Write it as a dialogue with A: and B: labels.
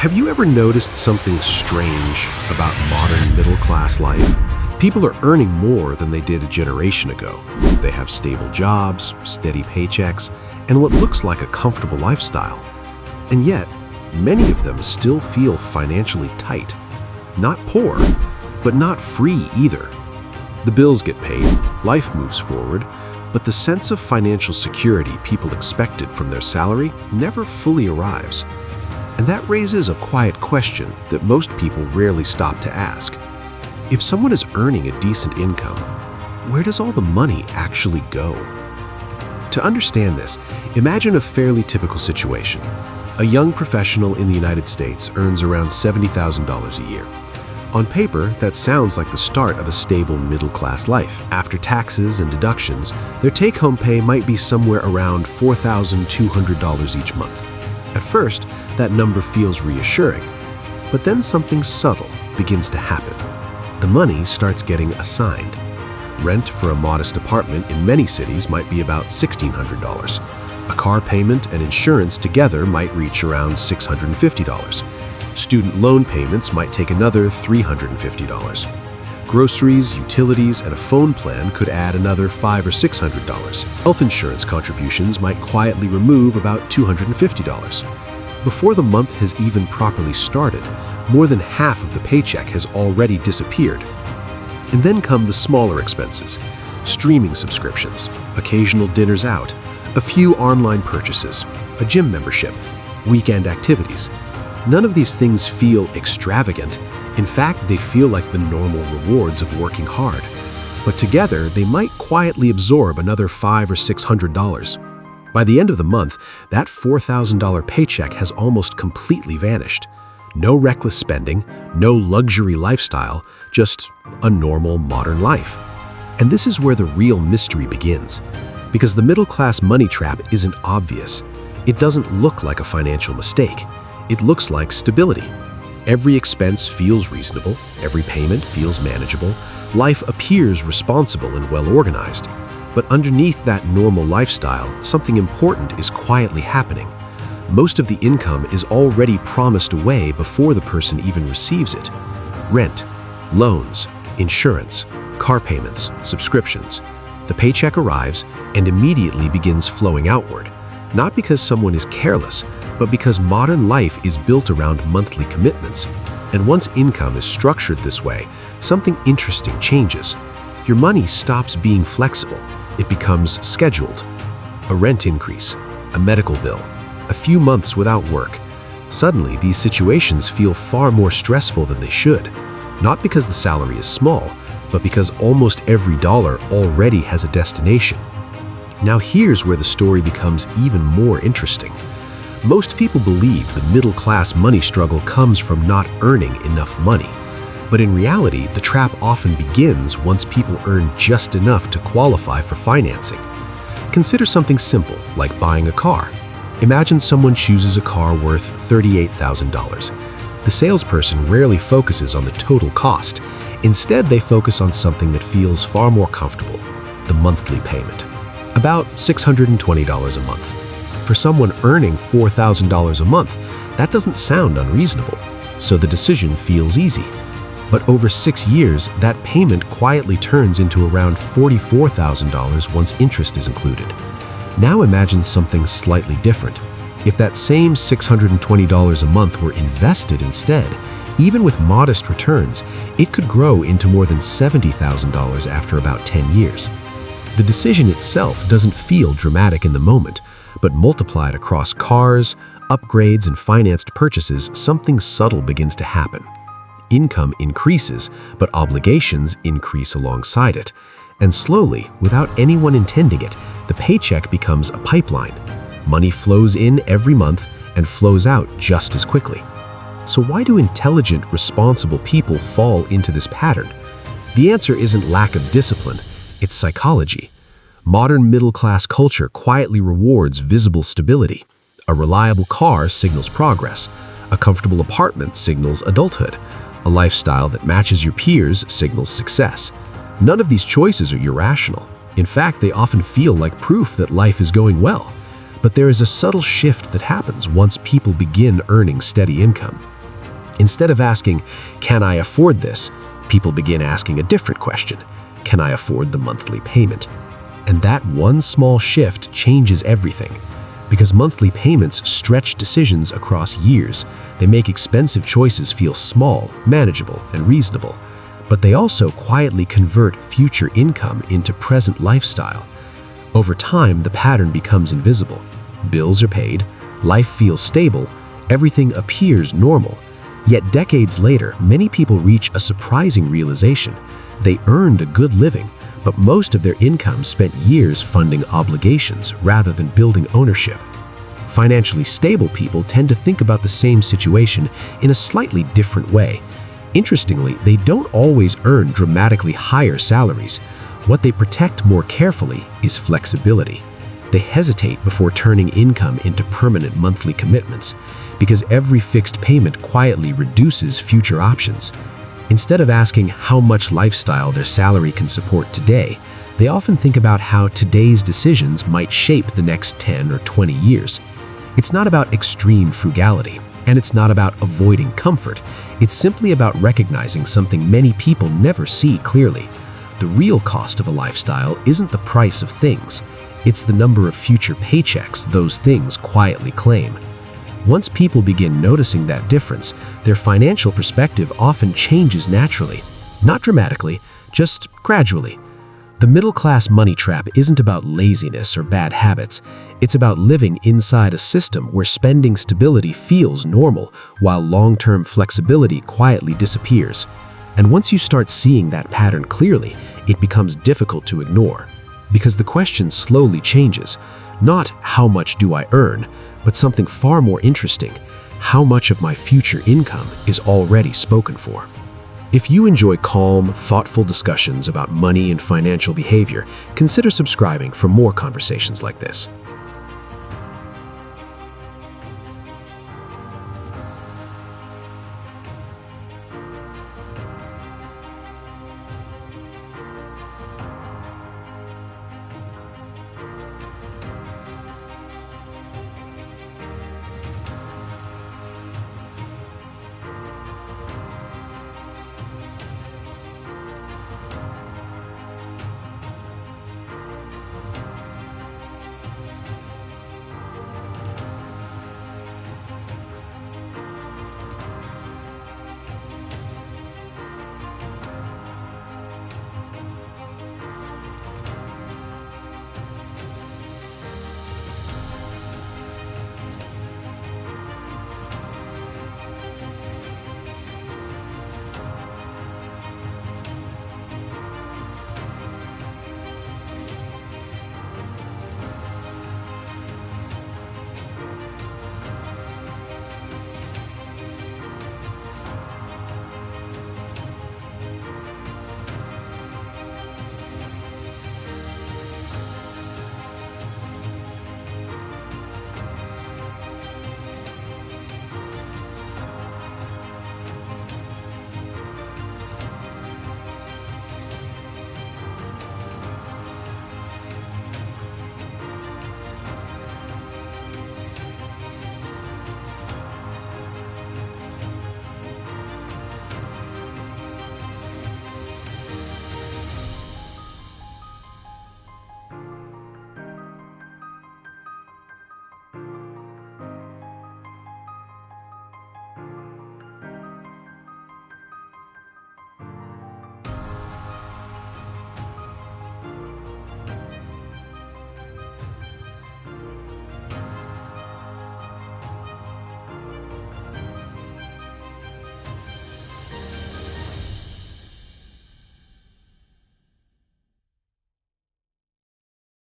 A: Have you ever noticed something strange about modern middle-class life? People are earning more than they did a generation ago. They have stable jobs, steady paychecks, and what looks like a comfortable lifestyle. And yet, many of them still feel financially tight. Not poor, but not free either. The bills get paid, life moves forward, but the sense of financial security people expected from their salary never fully arrives. And that raises a quiet question that most people rarely stop to ask. If someone is earning a decent income, where does all the money actually go? To understand this, imagine a fairly typical situation. A young professional in the United States earns around $70,000 a year. On paper, that sounds like the start of a stable middle-class life. After taxes and deductions, their take-home pay might be somewhere around $4,200 each month. At first, that number feels reassuring, but then something subtle begins to happen. The money starts getting assigned. Rent for a modest apartment in many cities might be about $1,600. A car payment and insurance together might reach around $650. Student loan payments might take another $350. Groceries, utilities, and a phone plan could add another $500 or $600. Health insurance contributions might quietly remove about $250. Before the month has even properly started, more than half of the paycheck has already disappeared. And then come the smaller expenses: streaming subscriptions, occasional dinners out, a few online purchases, a gym membership, weekend activities. None of these things feel extravagant. In fact, they feel like the normal rewards of working hard. But together, they might quietly absorb another $500 or $600. By the end of the month, that $4,000 paycheck has almost completely vanished. No reckless spending, no luxury lifestyle, just a normal modern life. And this is where the real mystery begins. Because the middle-class money trap isn't obvious. It doesn't look like a financial mistake. It looks like stability. Every expense feels reasonable, every payment feels manageable, life appears responsible and well-organized. But underneath that normal lifestyle, something important is quietly happening. Most of the income is already promised away before the person even receives it. Rent, loans, insurance, car payments, subscriptions. The paycheck arrives and immediately begins flowing outward, not because someone is careless, but because modern life is built around monthly commitments. And once income is structured this way, something interesting changes. Your money stops being flexible. It becomes scheduled. A rent increase, a medical bill, a few months without work. Suddenly, these situations feel far more stressful than they should, not because the salary is small, but because almost every dollar already has a destination. Now here's where the story becomes even more interesting. Most people believe the middle-class money struggle comes from not earning enough money. But in reality, the trap often begins once people earn just enough to qualify for financing. Consider something simple, like buying a car. Imagine someone chooses a car worth $38,000. The salesperson rarely focuses on the total cost. Instead, they focus on something that feels far more comfortable: the monthly payment. About $620 a month. For someone earning $4,000 a month, that doesn't sound unreasonable, so the decision feels easy. But over 6 years, that payment quietly turns into around $44,000 once interest is included. Now imagine something slightly different. If that same $620 a month were invested instead, even with modest returns, it could grow into more than $70,000 after about 10 years. The decision itself doesn't feel dramatic in the moment, but multiplied across cars, upgrades, and financed purchases, something subtle begins to happen. Income increases, but obligations increase alongside it. And slowly, without anyone intending it, the paycheck becomes a pipeline. Money flows in every month and flows out just as quickly. So why do intelligent, responsible people fall into this pattern? The answer isn't lack of discipline, it's psychology. Modern middle-class culture quietly rewards visible stability. A reliable car signals progress. A comfortable apartment signals adulthood. A lifestyle that matches your peers signals success. None of these choices are irrational. In fact, they often feel like proof that life is going well. But there is a subtle shift that happens once people begin earning steady income. Instead of asking, "Can I afford this?" people begin asking a different question. Can I afford the monthly payment? And that one small shift changes everything. Because monthly payments stretch decisions across years, they make expensive choices feel small, manageable, and reasonable. But they also quietly convert future income into present lifestyle. Over time, the pattern becomes invisible. Bills are paid, life feels stable, everything appears normal. Yet decades later, many people reach a surprising realization. They earned a good living, but most of their income spent years funding obligations rather than building ownership. Financially stable people tend to think about the same situation in a slightly different way. Interestingly, they don't always earn dramatically higher salaries. What they protect more carefully is flexibility. They hesitate before turning income into permanent monthly commitments, because every fixed payment quietly reduces future options. Instead of asking how much lifestyle their salary can support today, they often think about how today's decisions might shape the next 10 or 20 years. It's not about extreme frugality, and it's not about avoiding comfort. It's simply about recognizing something many people never see clearly. The real cost of a lifestyle isn't the price of things. It's the number of future paychecks those things quietly claim. Once people begin noticing that difference, their financial perspective often changes naturally. Not dramatically, just gradually. The middle-class money trap isn't about laziness or bad habits. It's about living inside a system where spending stability feels normal, while long-term flexibility quietly disappears. And once you start seeing that pattern clearly, it becomes difficult to ignore. Because the question slowly changes. Not how much do I earn, but something far more interesting: how much of my future income is already spoken for. If you enjoy calm, thoughtful discussions about money and financial behavior, consider subscribing for more conversations like this.